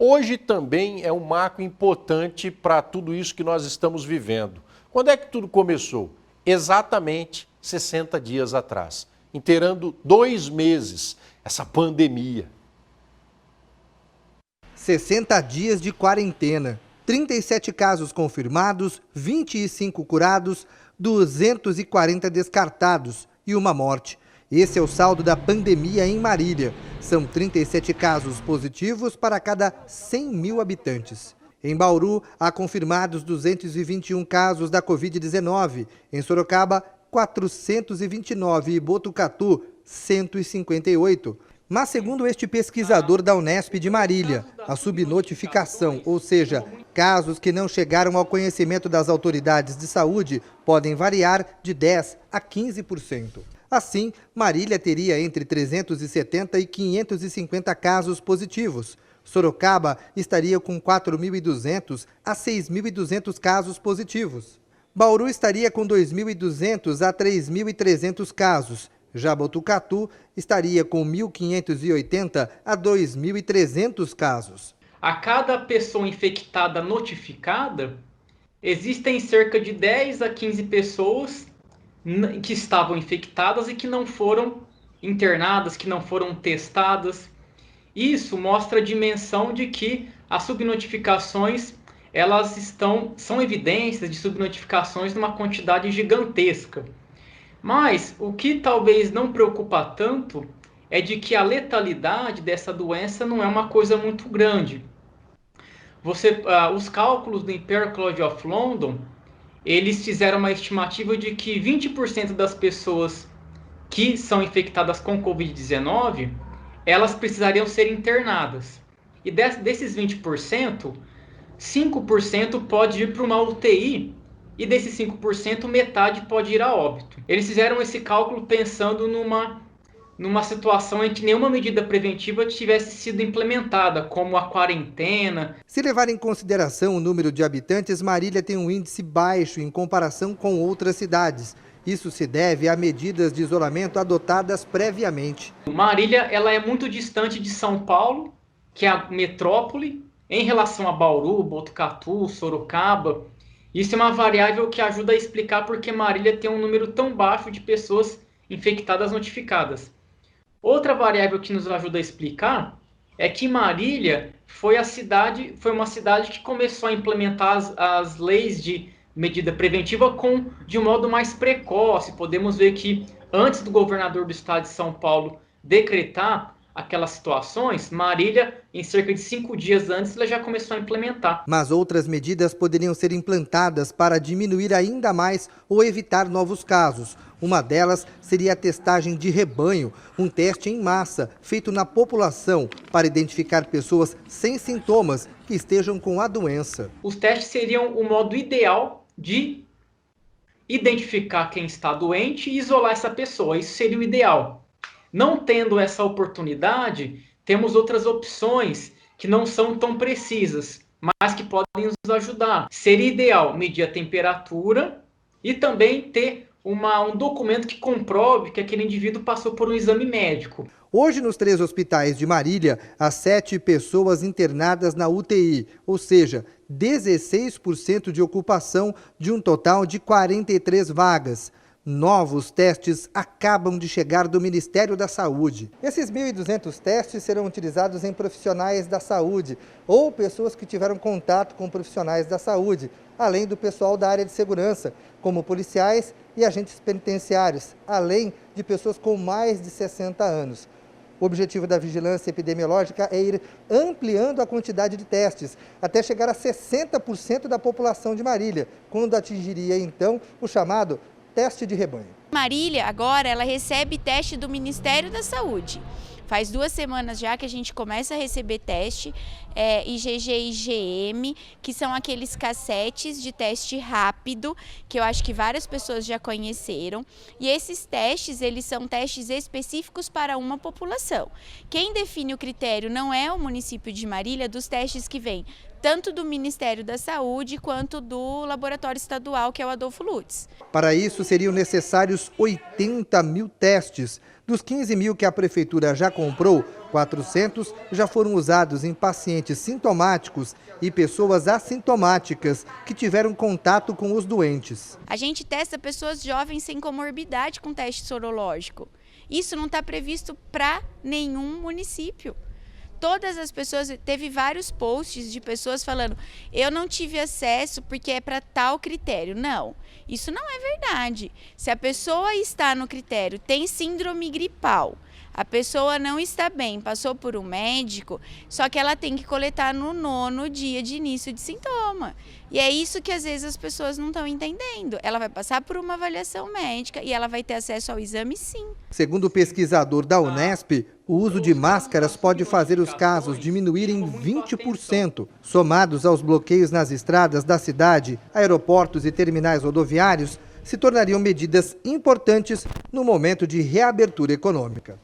Hoje também é um marco importante para tudo isso que nós estamos vivendo. Quando é que tudo começou? Exatamente 60 dias atrás, inteirando 2 meses, essa pandemia. 60 dias de quarentena, 37 casos confirmados, 25 curados, 240 descartados e uma morte. Esse é o saldo da pandemia em Marília. São 37 casos positivos para cada 100 mil habitantes. Em Bauru, há confirmados 221 casos da Covid-19. Em Sorocaba, 429 e Botucatu, 158. Mas, segundo este pesquisador da Unesp de Marília, a subnotificação, ou seja, casos que não chegaram ao conhecimento das autoridades de saúde, podem variar de 10% a 15%. Assim, Marília teria entre 370 e 550 casos positivos. Sorocaba estaria com 4.200 a 6.200 casos positivos. Bauru estaria com 2.200 a 3.300 casos. Já Botucatu estaria com 1.580 a 2.300 casos. A cada pessoa infectada notificada, existem cerca de 10 a 15 pessoas que estavam infectadas e que não foram internadas, que não foram testadas. Isso mostra a dimensão de que as subnotificações são evidências de subnotificações numa quantidade gigantesca. Mas o que talvez não preocupa tanto é de que a letalidade dessa doença não é uma coisa muito grande. Os cálculos do Imperial College of London, eles fizeram uma estimativa de que 20% das pessoas que são infectadas com Covid-19, elas precisariam ser internadas. E desses 20%, 5% pode ir para uma UTI, e desses 5%, metade pode ir a óbito. Eles fizeram esse cálculo pensando numa situação em que nenhuma medida preventiva tivesse sido implementada, como a quarentena. Se levar em consideração o número de habitantes, Marília tem um índice baixo em comparação com outras cidades. Isso se deve a medidas de isolamento adotadas previamente. Marília ela é muito distante de São Paulo, que é a metrópole, em relação a Bauru, Botucatu, Sorocaba. Isso é uma variável que ajuda a explicar porque Marília tem um número tão baixo de pessoas infectadas notificadas. Outra variável que nos ajuda a explicar é que Marília foi uma cidade que começou a implementar as leis de medida preventiva de um modo mais precoce. Podemos ver que antes do governador do estado de São Paulo decretar aquelas situações, Marília, em cerca de 5 dias antes, ela já começou a implementar. Mas outras medidas poderiam ser implantadas para diminuir ainda mais ou evitar novos casos. Uma delas seria a testagem de rebanho, um teste em massa feito na população para identificar pessoas sem sintomas que estejam com a doença. Os testes seriam o modo ideal de identificar quem está doente e isolar essa pessoa. Isso seria o ideal. Não tendo essa oportunidade, temos outras opções que não são tão precisas, mas que podem nos ajudar. Seria ideal medir a temperatura e também ter um documento que comprove que aquele indivíduo passou por um exame médico. Hoje, nos 3 hospitais de Marília, há 7 pessoas internadas na UTI, ou seja, 16% de ocupação de um total de 43 vagas. Novos testes acabam de chegar do Ministério da Saúde. Esses 1.200 testes serão utilizados em profissionais da saúde ou pessoas que tiveram contato com profissionais da saúde, além do pessoal da área de segurança, como policiais e agentes penitenciários, além de pessoas com mais de 60 anos. O objetivo da vigilância epidemiológica é ir ampliando a quantidade de testes, até chegar a 60% da população de Marília, quando atingiria, então, o chamado teste de rebanho. Marília, agora, ela recebe teste do Ministério da Saúde. Faz 2 semanas já que a gente começa a receber teste, IgG e IgM, que são aqueles cassetes de teste rápido, que eu acho que várias pessoas já conheceram. E esses testes, eles são testes específicos para uma população. Quem define o critério não é o município de Marília, dos testes que vêm tanto do Ministério da Saúde quanto do Laboratório Estadual, que é o Adolfo Lutz. Para isso, seriam necessários 80 mil testes. Dos 15 mil que a Prefeitura já comprou, 400 já foram usados em pacientes sintomáticos e pessoas assintomáticas que tiveram contato com os doentes. A gente testa pessoas jovens sem comorbidade com teste sorológico. Isso não está previsto para nenhum município. Todas as pessoas, teve vários posts de pessoas falando, eu não tive acesso porque é para tal critério. Não, isso não é verdade. Se a pessoa está no critério, tem síndrome gripal, a pessoa não está bem, passou por um médico, só que ela tem que coletar no 9º dia de início de sintoma. E é isso que às vezes as pessoas não estão entendendo. Ela vai passar por uma avaliação médica e ela vai ter acesso ao exame sim. Segundo o pesquisador da Unesp, o uso de máscaras pode fazer os casos diminuírem 20%. Somados aos bloqueios nas estradas da cidade, aeroportos e terminais rodoviários, se tornariam medidas importantes no momento de reabertura econômica.